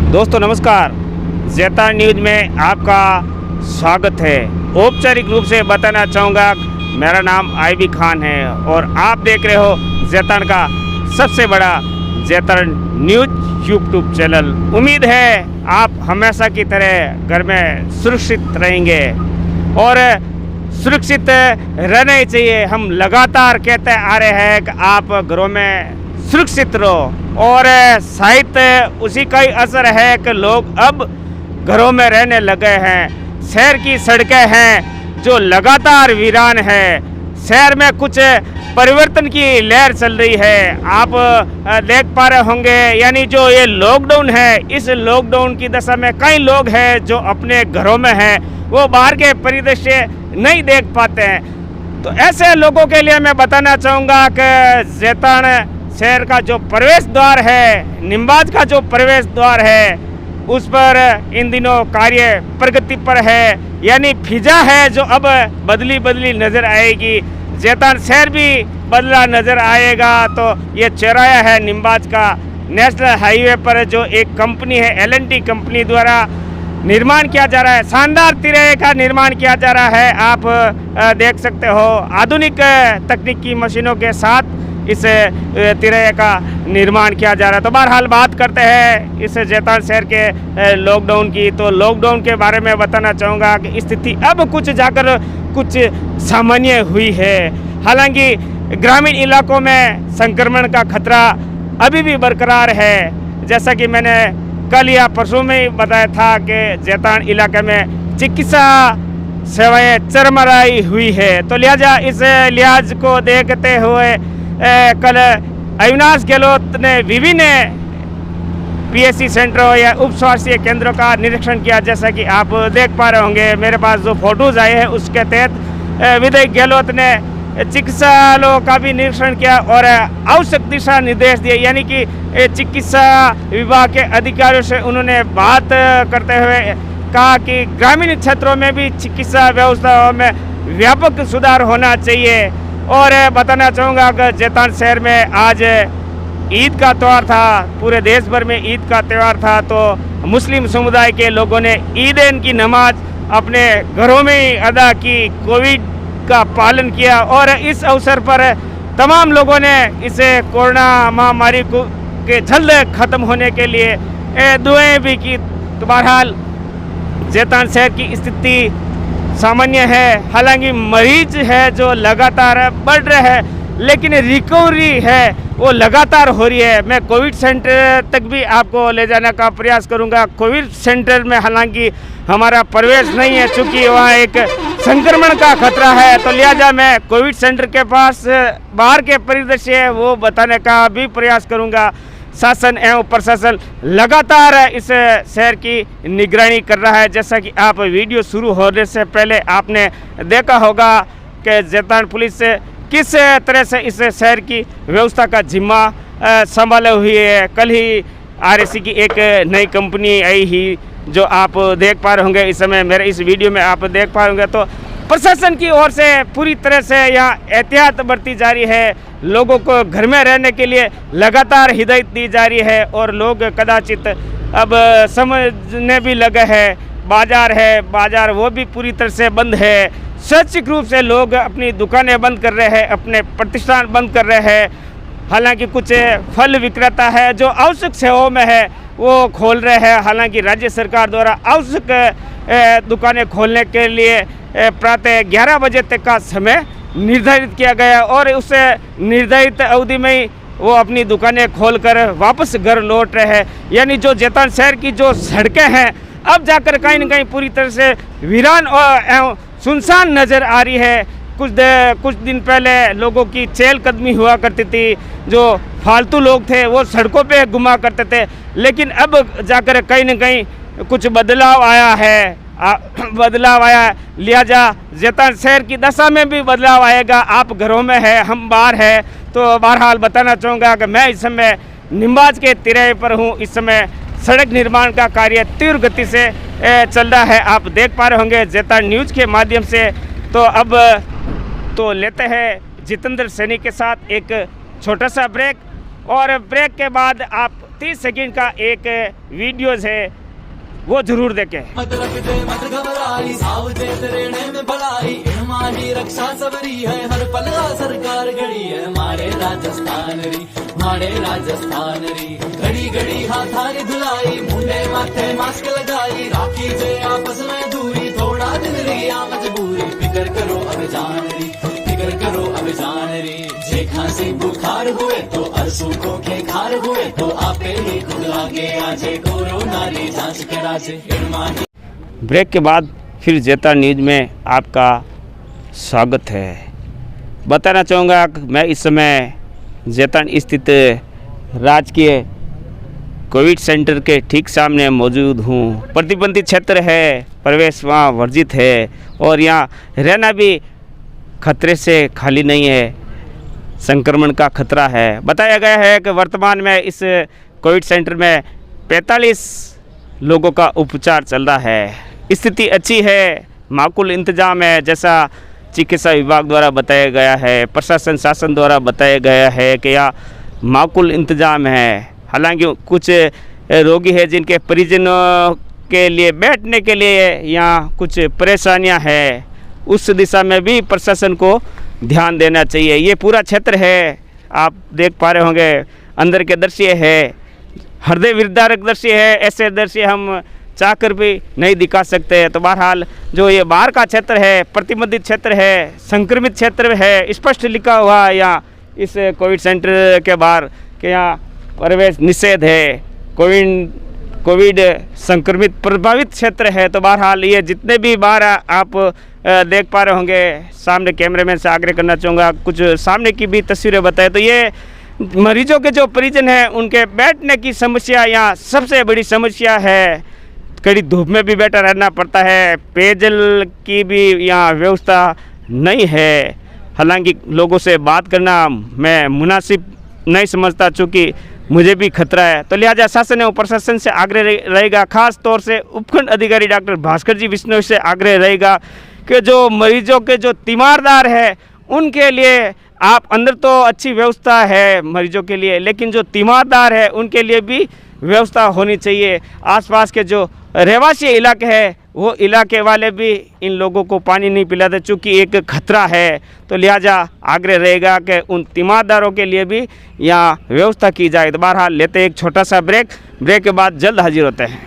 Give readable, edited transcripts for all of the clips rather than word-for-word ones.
दोस्तों नमस्कार, ज़ैतान न्यूज़ में आपका स्वागत है। औपचारिक रूप से बताना चाहूँगा, मेरा नाम आईबी खान है और आप देख रहे हो ज़ैतान का सबसे बड़ा ज़ैतान न्यूज़ यूट्यूब चैनल। उम्मीद है आप हमेशा की तरह घर में सुरक्षित रहेंगे और सुरक्षित रहना ही चाहिए। हम लगातार कहते आ रहे हैं कि आप घरों में सुरक्षित रहो और शायद उसी का ही असर है कि लोग अब घरों में रहने लगे हैं। शहर की सड़कें हैं जो लगातार वीरान है। शहर में कुछ परिवर्तन की लहर चल रही है। आप देख पा रहे होंगे, यानी जो ये लॉकडाउन है, इस लॉकडाउन की दशा में कई लोग हैं जो अपने घरों में हैं, वो बाहर के परिदृश्य नहीं देख पाते हैं। तो ऐसे लोगों के लिए मैं बताना चाहूँगा कि ज़ैतान शहर का जो प्रवेश द्वार है, निम्बाज का जो प्रवेश द्वार है, उस पर इन दिनों कार्य प्रगति पर है, यानी फिजा है जो अब बदली नज़र आएगी। ज़ैतान शहर भी बदला नज़र आएगा। तो ये चौराहा है निम्बाज का, नेशनल हाईवे पर जो एक कंपनी है L&T कंपनी द्वारा निर्माण किया जा रहा है। शानदार तिरंगे का निर्माण किया जा रहा है। आप देख सकते हो आधुनिक तकनीकी मशीनों के साथ इस तिरंगे का निर्माण किया जा रहा है। तो बहरहाल बात करते हैं इस ज़ैतान शहर के लॉकडाउन की। तो लॉकडाउन के बारे में बताना चाहूँगा कि स्थिति अब कुछ जाकर कुछ सामान्य हुई है। हालांकि ग्रामीण इलाकों में संक्रमण का खतरा अभी भी बरकरार है। जैसा कि मैंने कल या परसों में ही बताया था कि ज़ैतान इलाके में चिकित्सा सेवाएं चरमराई हुई है। तो लिहाजा इस लिहाज को देखते हुए कल अविनाश गहलोत ने विभिन्न PSC सेंटरों या उप स्वास्थ्य केंद्रों का निरीक्षण किया। जैसा कि आप देख पा रहे होंगे, मेरे पास जो फोटोज़ आए हैं उसके तहत विधायक गहलोत ने चिकित्सालयों का भी निरीक्षण किया और आवश्यक दिशा निर्देश दिए। यानी कि चिकित्सा विभाग के अधिकारियों से उन्होंने बात करते हुए कहा कि ग्रामीण क्षेत्रों में भी चिकित्सा व्यवस्थाओं में व्यापक सुधार होना चाहिए। और बताना चाहूँगा कि ज़ैतान शहर में आज ईद का त्यौहार था, पूरे देश भर में ईद का त्यौहार था। तो मुस्लिम समुदाय के लोगों ने ईदैन की नमाज अपने घरों में ही अदा की, कोविड का पालन किया और इस अवसर पर तमाम लोगों ने इसे कोरोना महामारी को के जल्द ख़त्म होने के लिए दुआएं भी की। तो बहरहाल ज़ैतान शहर की स्थिति सामान्य है। हालांकि मरीज है जो लगातार बढ़ रहे हैं, लेकिन रिकवरी है वो लगातार हो रही है। मैं कोविड सेंटर तक भी आपको ले जाने का प्रयास करूंगा। कोविड सेंटर में हालांकि हमारा प्रवेश नहीं है, चूँकि वहाँ एक संक्रमण का खतरा है। तो लिहाजा मैं कोविड सेंटर के पास बाहर के परिदृश्य है वो बताने का भी प्रयास करूंगा। शासन एवं प्रशासन लगातार इस शहर की निगरानी कर रहा है। जैसा कि आप वीडियो शुरू होने से पहले आपने देखा होगा कि ज़ैतान पुलिस किस तरह से इस शहर की व्यवस्था का जिम्मा संभाले हुई है। कल ही RSC की एक नई कंपनी आई ही जो आप देख पा रहे होंगे, इस समय मेरे इस वीडियो में आप देख पा होंगे। तो प्रशासन की ओर से पूरी तरह से यहाँ एहतियात बरती जा रही है। लोगों को घर में रहने के लिए लगातार हिदायत दी जा रही है और लोग कदाचित अब समझने भी लगे हैं। बाजार वो भी पूरी तरह से बंद है। स्वैच्छिक रूप से लोग अपनी दुकानें बंद कर रहे हैं, अपने प्रतिष्ठान बंद कर रहे हैं। हालांकि कुछ फल विक्रेता है जो आवश्यक सेवाओं में है वो खोल रहे हैं। हालांकि राज्य सरकार द्वारा आवश्यक दुकानें खोलने के लिए प्रातः 11 बजे तक का समय निर्धारित किया गया और उस निर्धारित अवधि में ही वो अपनी दुकानें खोलकर वापस घर लौट रहे हैं। यानी जो ज़ैतान शहर की जो सड़कें हैं अब जाकर कहीं न कहीं पूरी तरह से वीरान और सुनसान नज़र आ रही है। कुछ दिन पहले लोगों की चहलकदमी हुआ करती थी, जो फालतू लोग थे वो सड़कों पे घुमा करते थे, लेकिन अब जाकर कहीं न कहीं कुछ बदलाव आया है। लिहाजा ज़ैतान शहर की दशा में भी बदलाव आएगा। आप घरों में है, हम बाहर है। तो बहरहाल बताना चाहूँगा कि मैं इस समय निम्बाज के तिरंगे पर हूँ। इस समय सड़क निर्माण का कार्य तीव्र गति से चल रहा है, आप देख पा रहे होंगे ज़ैतान न्यूज़ के माध्यम से। तो अब तो लेते हैं जितेंद्र सैनी के साथ एक छोटा सा ब्रेक और ब्रेक के बाद आप 30 सेकंड का एक वीडियोज़ है वो जरूर देखें। मत रख दे मत घबराई, सावजे तेरे में भलाई, इनमाही रक्षा सबरी है, हर पल सरकार घड़ी है, मारे राजस्थान री, मारे राजस्थान री, घड़ी घड़ी हाथारी धुलाई, मुंडे माथे मास्क लगाई, राखी जे आपस में दूरी, थोड़ा दिन रिया मजबूरी, फिक्र करो अब जान री, फिक्र करो अब जान री, जे खांसी बुखार हुए तो अरसू के खार हुए तो आपे ही खुद आगे आजे, कोरोना री जांच करा से इनमाही। ब्रेक के बाद फिर जेता न्यूज़ में आपका स्वागत है। बताना चाहूँगा कि मैं इस समय जेतन स्थित राजकीय कोविड सेंटर के ठीक सामने मौजूद हूँ। प्रतिबंधित क्षेत्र है, प्रवेश वहाँ वर्जित है और यहाँ रहना भी खतरे से खाली नहीं है, संक्रमण का खतरा है। बताया गया है कि वर्तमान में इस कोविड सेंटर में 45 लोगों का उपचार चल रहा है। स्थिति अच्छी है, माकूल इंतजाम है, जैसा चिकित्सा विभाग द्वारा बताया गया है, प्रशासन शासन द्वारा बताया गया है कि यह माकूल इंतजाम है। हालांकि कुछ रोगी है जिनके परिजनों के लिए बैठने के लिए यहाँ कुछ परेशानियाँ हैं, उस दिशा में भी प्रशासन को ध्यान देना चाहिए। ये पूरा क्षेत्र है, आप देख पा रहे होंगे, अंदर के दृश्य है, हृदय विदारक दृश्य है, ऐसे दृश्य हम चाहकर भी नहीं दिखा सकते। तो बहरहाल जो ये बाहर का क्षेत्र है, प्रतिबंधित क्षेत्र है, संक्रमित क्षेत्र है, स्पष्ट लिखा हुआ है यहाँ इस कोविड सेंटर के बाहर कि यहाँ प्रवेश निषेध है, कोविड संक्रमित प्रभावित क्षेत्र है। तो बहरहाल ये जितने भी बाहर आप देख पा रहे होंगे, सामने कैमरेमैन से आग्रह करना चाहूँगा कुछ सामने की भी तस्वीरें बताएं। तो ये मरीजों के जो परिजन हैं उनके बैठने की समस्या यहाँ सबसे बड़ी समस्या है। कड़ी धूप में भी बैठा रहना पड़ता है, पेयजल की भी यहाँ व्यवस्था नहीं है। हालांकि लोगों से बात करना मैं मुनासिब नहीं समझता, चूँकि मुझे भी खतरा है। तो लिहाजा शासन एवं प्रशासन से आग्रह रहेगा, खास तौर से उपखंड अधिकारी डॉक्टर भास्कर जी विश्नोई से आग्रह रहेगा कि जो मरीजों के जो तीमारदार है उनके लिए आप अंदर तो अच्छी व्यवस्था है मरीजों के लिए, लेकिन जो तीमारदार है उनके लिए भी व्यवस्था होनी चाहिए। आसपास के जो रहवासी इलाके हैं वो इलाके वाले भी इन लोगों को पानी नहीं पिलाते, चूँकि एक खतरा है। तो लिहाजा आग्रह रहेगा कि उन तीमारदारों के लिए भी यहाँ व्यवस्था की जाए। तो बहरहाल लेते एक छोटा सा ब्रेक के बाद जल्द हाजिर होते हैं।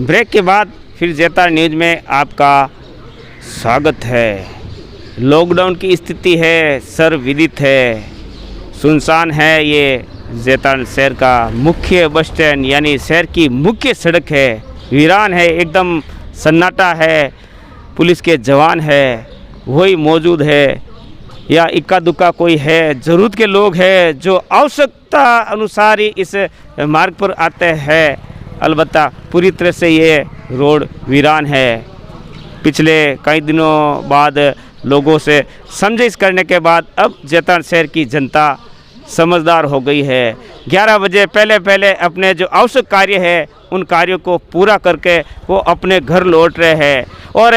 ब्रेक के बाद फिर जेता न्यूज़ में आपका स्वागत है। लॉकडाउन की स्थिति है, सर्वविदित है, सुनसान है ये जेतान शहर का मुख्य बस स्टैंड, यानी शहर की मुख्य सड़क है, वीरान है, एकदम सन्नाटा है। पुलिस के जवान है वही मौजूद है या इक्का दुक्का कोई है, ज़रूरत के लोग हैं जो आवश्यकता अनुसार ही इस मार्ग पर आते हैं। अलबत्ता पूरी तरह से ये रोड वीरान है। पिछले कई दिनों बाद लोगों से समझाइश करने के बाद अब जेतान शहर की जनता समझदार हो गई है। 11 बजे पहले अपने जो आवश्यक कार्य है उन कार्यों को पूरा करके वो अपने घर लौट रहे हैं। और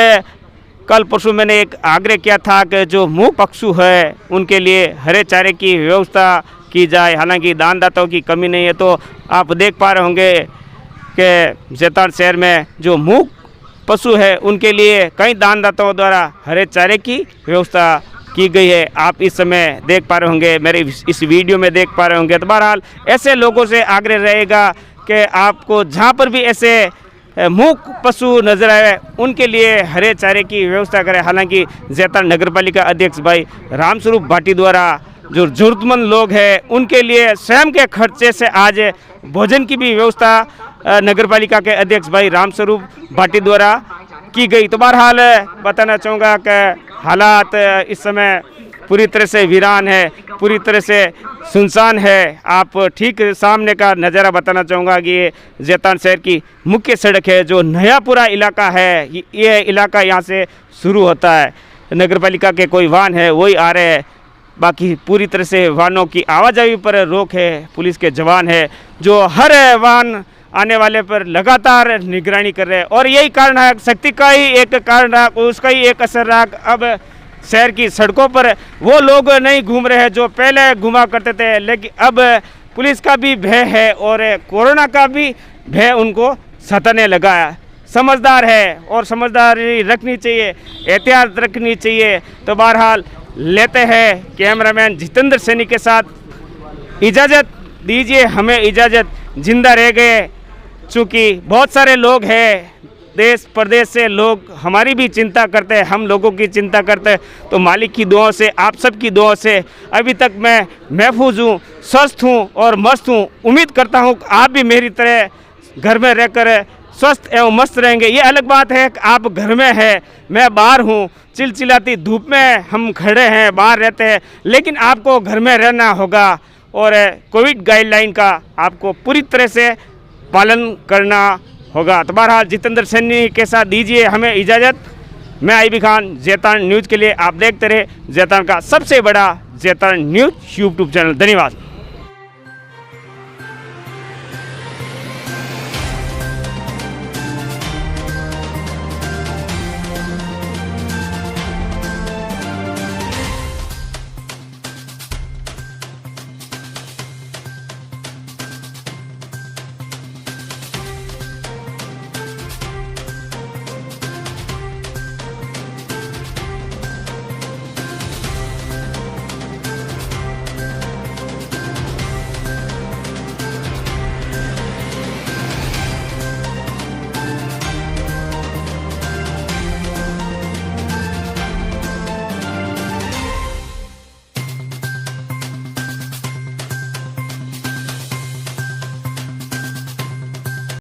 कल परसों मैंने एक आग्रह किया था कि जो मूक पक्षु है उनके लिए हरे चारे की व्यवस्था की जाए। हालांकि दानदाताओं की कमी नहीं है, तो आप देख पा रहे होंगे कि जेतान शहर में जो मूक पशु है उनके लिए कई दानदाताओं द्वारा हरे चारे की व्यवस्था की गई है। आप इस समय देख पा रहे होंगे, मेरे इस वीडियो में देख पा रहे होंगे। तो बहरहाल ऐसे लोगों से आग्रह रहेगा कि आपको जहाँ पर भी ऐसे मूक पशु नजर आए उनके लिए हरे चारे की व्यवस्था करें। हालांकि जेतान नगर पालिका अध्यक्ष भाई रामस्वरूप भाटी द्वारा जो ज़रूरतमंद लोग हैं उनके लिए स्वयं के खर्चे से आज भोजन की भी व्यवस्था नगर पालिका के अध्यक्ष भाई रामस्वरूप भाटी द्वारा की गई। तो बहरहाल बताना चाहूँगा कि हालात इस समय पूरी तरह से वीरान है, पूरी तरह से सुनसान है। आप ठीक सामने का नज़ारा बताना चाहूँगा कि ये जेतान शहर की मुख्य सड़क है, जो नयापुरा इलाका है, ये इलाका यहाँ से शुरू होता है। नगर पालिका के कोई वाहन है वही आ रहे हैं, बाकी पूरी तरह से वाहनों की आवाजाही पर रोक है। पुलिस के जवान है जो हर वाहन आने वाले पर लगातार निगरानी कर रहे हैं। और यही कारण है, शक्ति का ही एक कारण रहा, उसका ही एक असर रहा। अब शहर की सड़कों पर वो लोग नहीं घूम रहे हैं जो पहले घूमा करते थे, लेकिन अब पुलिस का भी भय है और कोरोना का भी भय उनको सताने लगा है। समझदार है और समझदारी रखनी चाहिए, एहतियात रखनी चाहिए। तो बहरहाल लेते हैं कैमरामैन जितेंद्र सैनी के साथ। इजाज़त दीजिए, हमें इजाज़त, जिंदा रह गए। चूँकि बहुत सारे लोग हैं, देश प्रदेश से लोग हमारी भी चिंता करते हैं, हम लोगों की चिंता करते हैं। तो मालिक की दुआओं से, आप सब की दुआओं से अभी तक मैं महफूज हूँ, स्वस्थ हूँ और मस्त हूँ। उम्मीद करता हूँ आप भी मेरी तरह घर में रहकर स्वस्थ एवं मस्त रहेंगे। ये अलग बात है कि आप घर में हैं, मैं बाहर हूँ, चिलचिलाती धूप में हम खड़े हैं, बाहर रहते हैं, लेकिन आपको घर में रहना होगा और कोविड गाइडलाइन का आपको पूरी तरह से पालन करना होगा। तो बहरहाल जितेंद्र सैनी के साथ दीजिए हमें इजाज़त। मैं आईबी खान, ज़ैतान न्यूज़ के लिए आप देखते रहे ज़ैतान का सबसे बड़ा ज़ैतान न्यूज़ यूट्यूब चैनल। धन्यवाद।